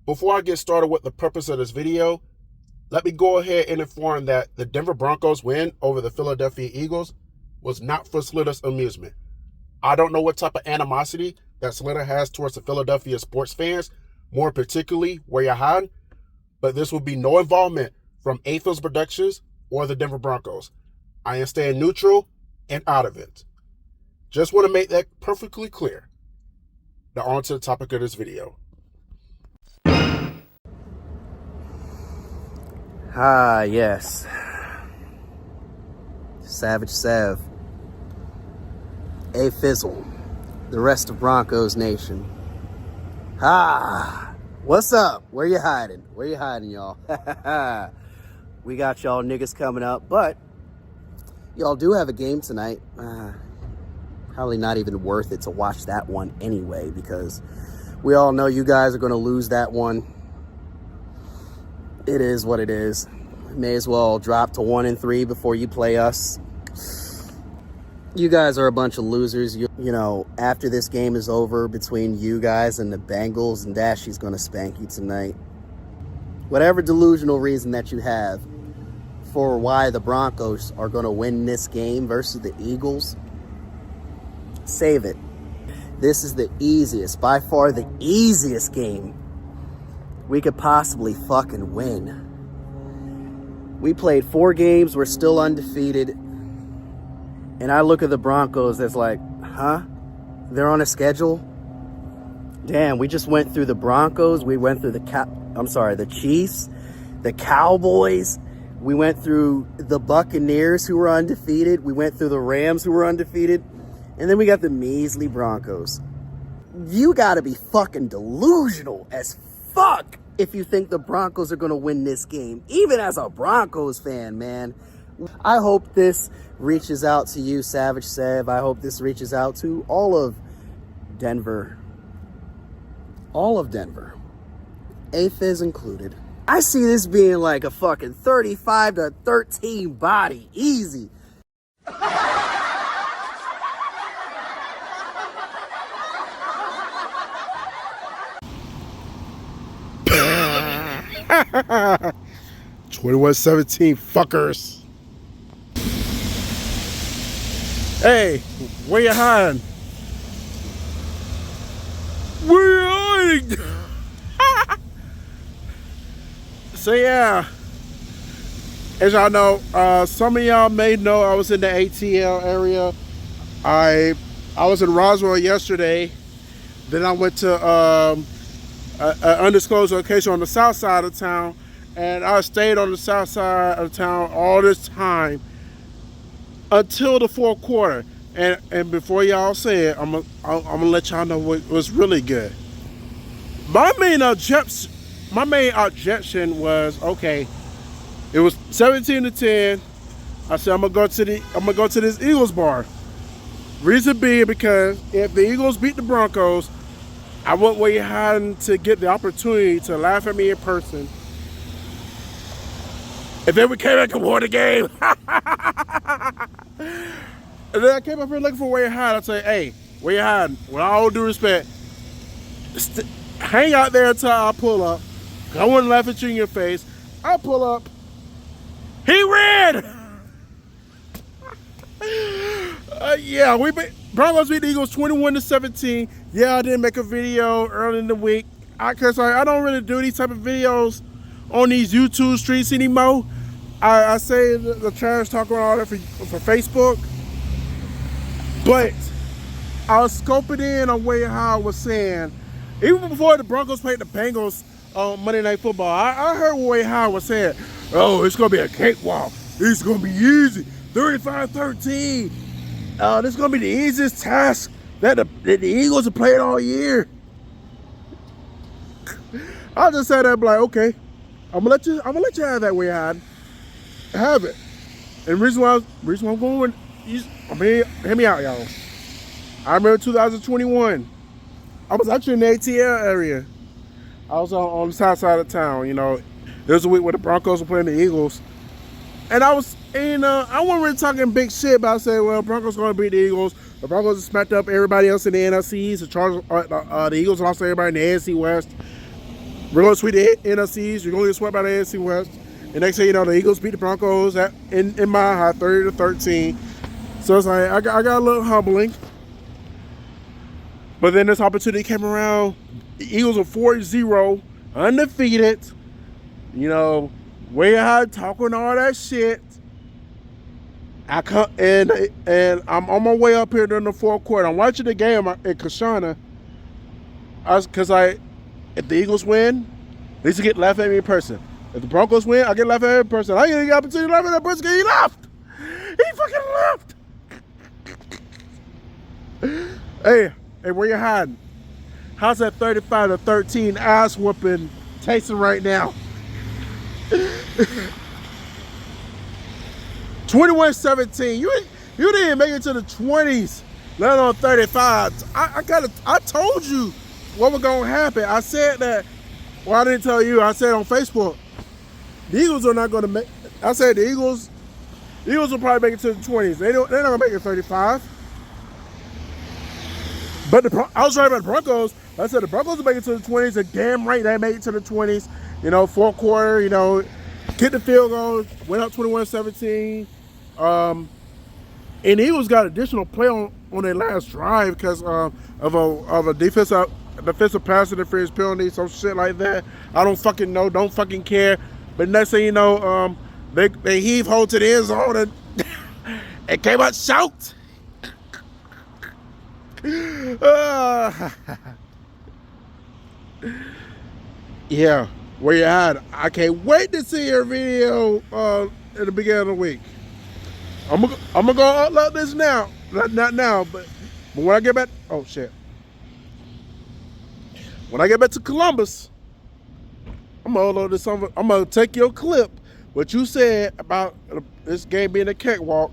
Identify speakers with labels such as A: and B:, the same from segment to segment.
A: Before I get started with the purpose of this video, let me go ahead and inform that the Denver Broncos win over the Philadelphia Eagles was not for Slitter's amusement. I don't know what type of animosity that Slitter has towards the Philadelphia sports fans, more particularly where you're hiding, but this will be no involvement from A-Fizzle Productions or the Denver Broncos. I am staying neutral and out of it. Just want to make that perfectly clear. Now on to the topic of this video.
B: Ah, yes. Savage Sav. A-Fizzle. The rest of Broncos Nation. Ah! What's up? Where you hiding? Where you hiding, y'all? We got y'all niggas coming up, but y'all do have a game tonight. Probably not even worth it to watch that one anyway, because we all know you guys are going to lose that one. It is what it is. May as well drop to 1-3 before you play us. You guys are a bunch of losers. You know, after this game is over between you guys and the Bengals, and Dashy's going to spank you tonight. Whatever delusional reason that you have for why the Broncos are going to win this game versus the Eagles, save it. This is the easiest, by far the easiest game we could possibly fucking win. We played 4 games. We're still undefeated. And I look at the Broncos as like, huh? They're on a schedule? Damn, we just went through the Broncos. We went through the Chiefs, the Cowboys. We went through the Buccaneers, who were undefeated. We went through the Rams, who were undefeated. And then we got the measly Broncos. You gotta be fucking delusional as fuck if you think the Broncos are gonna win this game. Even as a Broncos fan, man. I hope this reaches out to you, Savage Sav. I hope this reaches out to all of Denver. All of Denver. A-Fizz included. I see this being like a fucking 35-13 body. Easy.
A: 21-17, fuckers. Hey, where you hiding? Where you hiding? So yeah, as y'all know, some of y'all may know I was in the ATL area. I was in Roswell yesterday. Then I went to an undisclosed location on the south side of town, and I stayed on the south side of town all this time until the fourth quarter. And before y'all say it, I'm gonna let y'all know what was really good. My main objection was, okay, it was 17-10. I said I'm gonna go to this Eagles bar. Reason being because if the Eagles beat the Broncos, I went way hiding to get the opportunity to laugh at me in person. And then we came back and won the game. And then I came up here looking for where you hide. I say, hey, where you hiding? With all due respect, hang out there until I pull up. I wouldn't laugh at you in your face. I pull up. He ran. Yeah, Broncos beat the Eagles 21-17. Yeah, I didn't make a video early in the week. Cause I don't really do these type of videos on these YouTube streets anymore. I say the trash talk and all that for Facebook. But I was scoping in on how I was saying, even before the Broncos played the Bengals on Monday Night Football, I heard Way Howard was saying, oh, it's going to be a cakewalk. It's going to be easy. 35-13. This is going to be the easiest task that the Eagles have played all year. I just said that, like, okay, I'm gonna let you have that Way Howard. Have it. And the reason why I'm going, hear me out, y'all. I remember 2021. I was actually in the ATL area. I was on the south side of town, you know. There was a week where the Broncos were playing the Eagles. And I wasn't really talking big shit, but I said, well, Broncos going to beat the Eagles. The Broncos smacked up everybody else in the NFC East. The Eagles lost to everybody in the AFC West. We're going to sweep the NFCs. We're going to get swept by the AFC West. And next thing you know, the Eagles beat the Broncos in Mile High, 30-13. So it's like I got a little humbling. But then this opportunity came around. The Eagles are 4-0, undefeated. You know, way high talking all that shit. I come and I'm on my way up here during the fourth quarter. I'm watching the game at Kashana. Because if the Eagles win, at least I get laughed at me in person. If the Broncos win, I get laughed at me in person. I get the opportunity to laugh at that person because he left. He fucking left. Hey, where you hiding? How's that 35-13 ass whooping tasting right now? 21-17. You didn't make it to the 20s, let alone 35. I told you what was gonna happen. I said that. Well, I didn't tell you. I said on Facebook, the Eagles are not gonna make. I said the Eagles will probably make it to the 20s. They're not gonna make it 35. But I was right about the Broncos. I said the Broncos will make it to the 20s. And damn right they made it to the 20s. You know, fourth quarter. You know, kicked the field goal, went up 21-17. And the Eagles got additional play on their last drive because of a defensive pass interference penalty, some shit like that. I don't fucking know, don't fucking care. But next thing you know, they heave ho to the end zone and it came out shout. Yeah, where you at? I can't wait to see your video in the beginning of the week. I'm gonna go upload this now. Not now, but when I get back. Oh shit. When I get back to Columbus, I'm gonna upload this. I'm gonna take your clip, what you said about this game being a cakewalk,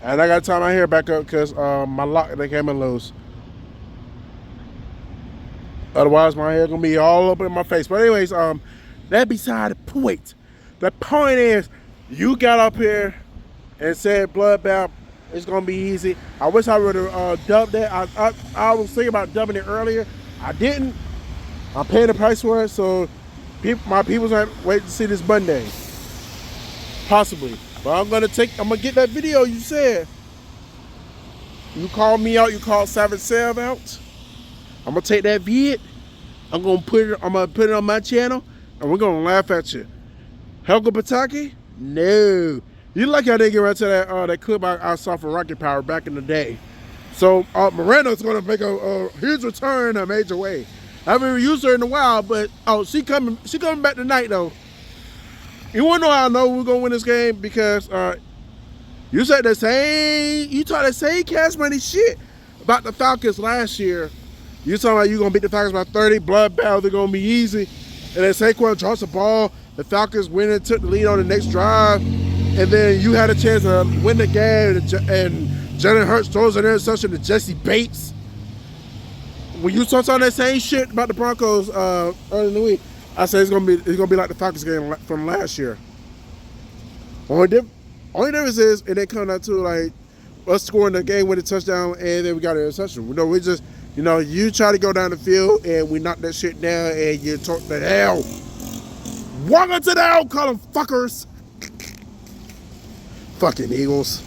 A: and I gotta tie my hair back up because my lock they came in loose. Otherwise, my hair gonna be all up in my face. But anyways, that beside the point. The point is, you got up here and said bloodbath. It's gonna be easy. I wish I would have dubbed that. I was thinking about dubbing it earlier. I didn't. I'm paying the price for it, so my people's gonna wait to see this Monday, possibly. But I'm gonna get that video you said. You called me out. You called Savage Sev out. I'm gonna take that vid. I'm gonna put it on my channel, and we're gonna laugh at you. Helga Pataki? No. You lucky I didn't get right to that clip I saw for Rocket Power back in the day. So Miranda's gonna make a huge return in a major way. I haven't used her in a while, but she coming back tonight though. You wanna know how I know we're gonna win this game? Because you taught that same cash money shit about the Falcons last year. You talking about you gonna beat the Falcons by 30, bloodbath, they're gonna be easy. And then Saquon drops the ball, the Falcons win and took the lead on the next drive. And then you had a chance to win the game, and Jalen Hurts throws an interception to Jesse Bates. When you talk on that same shit about the Broncos early in the week, I said it's gonna be like the Falcons game from last year. Only difference is it didn't come down to like us scoring the game with a touchdown and then we got an interception. We just you try to go down the field and we knock that shit down and you talk the hell. Welcome to the hell, call them fuckers. Fucking Eagles.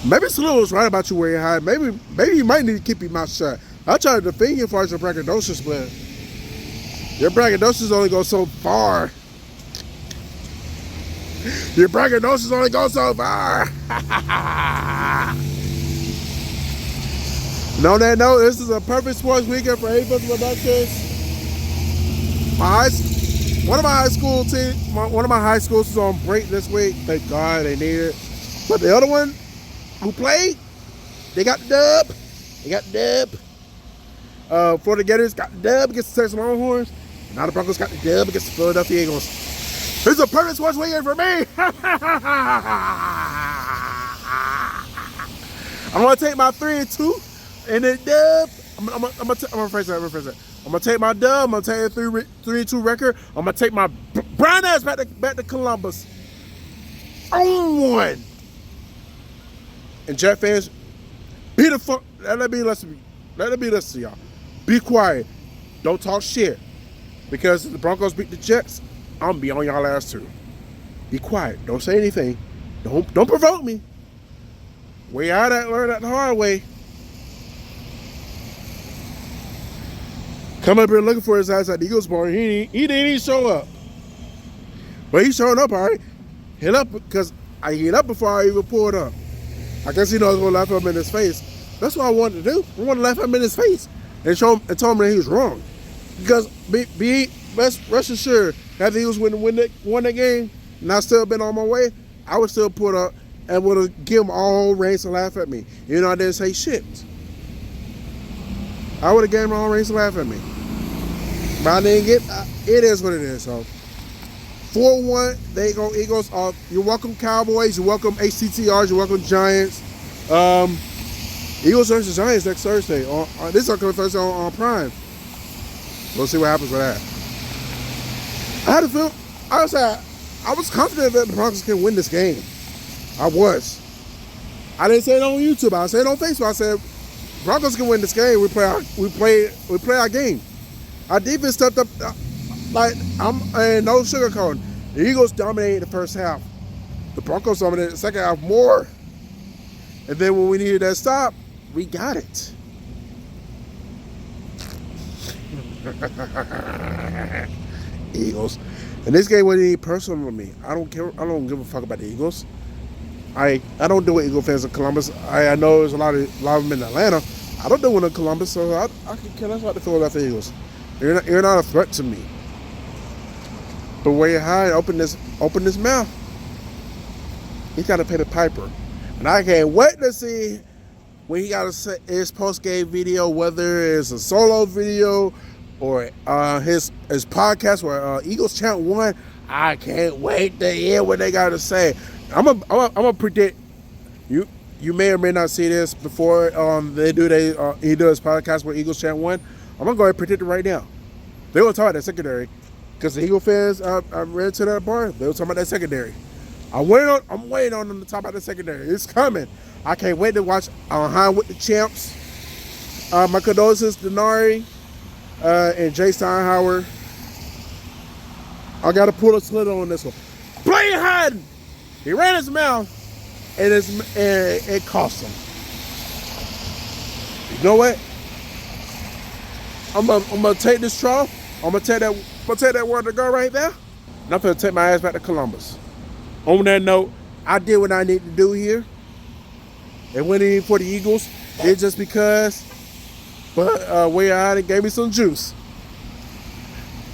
A: Maybe Salute was right about you where you're high. Maybe you might need to keep your mouth shut. I try to defend you for your braggadocious, but your braggadocious only goes so far. Your braggadocious only goes so far. On that note, this is a perfect sports weekend for A-Fizzle Productions. One of my high schools is on break this week. Thank God they need it. But the other one who played, they got the dub. Florida Gators got the dub against the Texas Longhorns. And now the Broncos got the dub against the Philadelphia Eagles. This is a perfect sports weekend for me. I'm gonna take my 3-2 and then dub. I'm gonna rephrase that. I'm gonna take my dub. I'm gonna take a 3-2 record. I'm gonna take my brown ass back to Columbus. On one. And Jet fans, be the fuck. Let it be less to y'all. Be quiet. Don't talk shit. Because if the Broncos beat the Jets, I'm gonna be on y'all ass too. Be quiet. Don't say anything. Don't provoke me. Way out that learn that the hard way. Come up here looking for his ass at the Eagles bar. He didn't even show up. But he's showing up, all right. Hit up because I hit up before I even pulled up. I guess he knows I'm gonna laugh at him in his face. That's what I wanted to do. I wanted to laugh at him in his face and show him and tell him that he was wrong. Because rest assured, that the Eagles won that game, and I still been on my way, I would still put up and would have given him all reins to laugh at me. You know, I didn't say shit. I would have given him all reins to laugh at me. But I didn't get. It is what it is. So 4-1. There you go, Eagles. You're welcome, Cowboys. You're welcome, HTTRs. You're welcome, Giants. Eagles versus Giants next Thursday. This is upcoming Thursday on Prime. We'll see what happens with that. I had to feel. I was confident that the Broncos can win this game. I was. I didn't say it on YouTube. I said it on Facebook. I said Broncos can win this game. We play our game. Our defense stepped up. And no sugarcoating. The Eagles dominated the first half. The Broncos dominated the second half more. And then when we needed that stop, we got it. Eagles. And this game wasn't any personal to me. I don't care. I don't give a fuck about the Eagles. I don't do with Eagle fans in Columbus. I know there's a lot of them in Atlanta. I don't do one in Columbus, so I can care less about the Philadelphia Eagles. You're not a threat to me. But where you hide, open this mouth. He's got to pay the piper. And I can't wait to see when he got his post-game video, whether it's a solo video or his podcast where Eagles Chant 1. I can't wait to hear what they got to say. I'm gonna predict you may or may not see this before he do his podcast with Eagles Chant 1. I'm gonna go ahead and predict it right now. They will talk about that secondary. Because the Eagle fans I ran to that bar, they were talking about that secondary. I'm waiting on them to talk about the secondary. It's coming. I can't wait to watch High with the Champs. My condolences to Denari and Jay Steinhauer. I got to pull a slit on this one. Play hiding. He ran his mouth, and it cost him. You know what? I'm gonna take this trough. I'm gonna take that word to go right there. And I'm gonna take my ass back to Columbus. On that note, I did what I need to do here. It went in for the Eagles. It's just because, but Way Out it gave me some juice,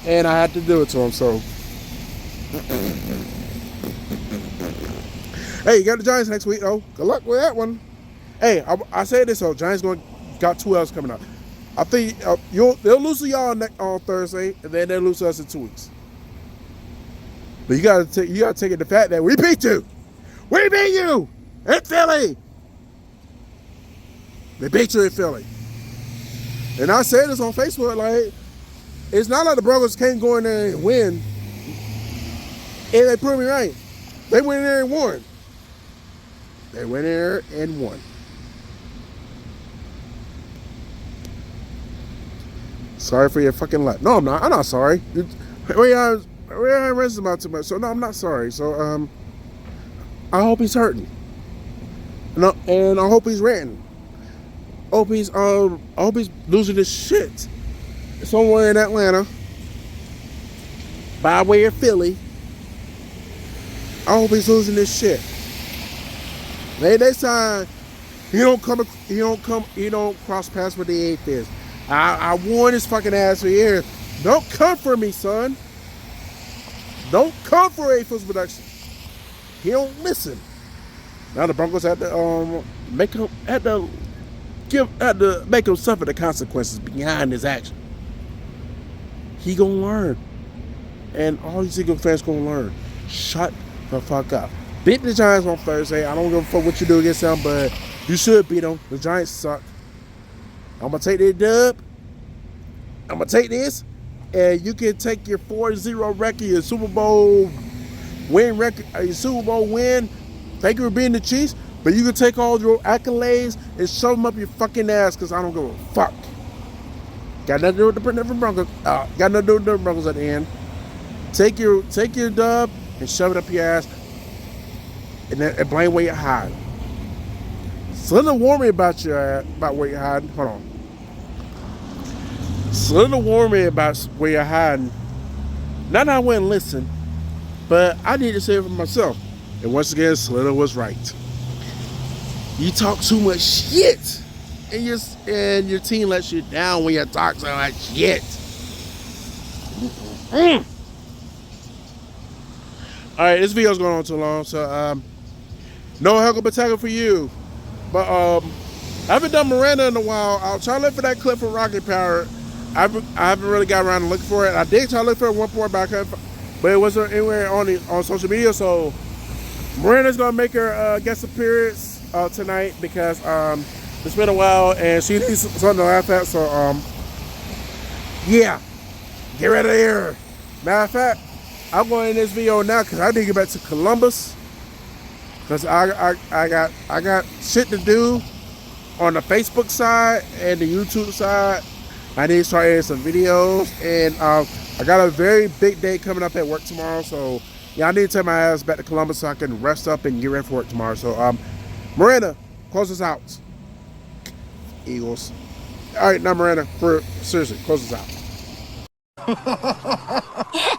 A: and I had to do it to him. So, hey, you got the Giants next week, though. Good luck with that one. Hey, I said this, though. Giants got 2 L's coming up. I think they'll lose to y'all on Thursday, and then they'll lose to us in 2 weeks. But you gotta take it the fact that we beat you. We beat you in Philly. They beat you in Philly. And I said this on Facebook, like, it's not like the Broncos can't go in there and win. And they proved me right. They went in there and won. They went in there and won. Sorry for your fucking luck. No, I'm not. I'm not sorry. We ain't resting about too much. So, no, I'm not sorry. So, I hope he's hurting. No, and I hope he's ranting. I hope he's losing his shit somewhere in Atlanta by way of Philly. I hope he's losing his shit. Maybe next time he don't cross paths with the A-Fizzle. I warned his fucking ass for years. Don't come for me, son. Don't come for A-Fizzle production. He don't listen. Now the Broncos had to make him suffer the consequences behind his action. He gonna learn, and all these Eagle fans gonna learn. Shut the fuck up. Beat the Giants on Thursday. I don't give a fuck what you do against them, but you should beat them. The Giants suck. I'm gonna take their dub. I'm gonna take this, and you can take your 4-0 record, your Super Bowl win record, your Super Bowl win. Thank you for being the Chiefs, but you can take all your accolades and shove them up your fucking ass, because I don't give a fuck. Got nothing to do with the Denver Broncos. Got nothing to do with the Broncos at the end. Take your dub and shove it up your ass, and blame where you're hiding. Slither warned me about where you're hiding. Hold on. Slither warned me about where you're hiding. Not that I went and listened, but I need to say it for myself. And once again, Slither was right. You talk too much shit, and your team lets you down when you talk so much shit. All right, this video's going on too long, so no heckle but tackle for you. But I haven't done Miranda in a while. I'll try to look for that clip from Rocket Power. I haven't really got around to looking for it. I did try to look for it at one point, but it wasn't anywhere on social media. So Miranda's gonna make her guest appearance tonight because it's been a while and she needs something to laugh at. So yeah, get ready to hear. Matter of fact, I'm going in this video now because I need to get back to Columbus because I got shit to do on the Facebook side and the YouTube side. I need to start editing some videos, and I got a very big day coming up at work tomorrow. So yeah, I need to take my ass back to Columbus so I can rest up and get ready for work tomorrow. So Miranda, close us out. Eagles. All right, now Miranda, seriously, close us out.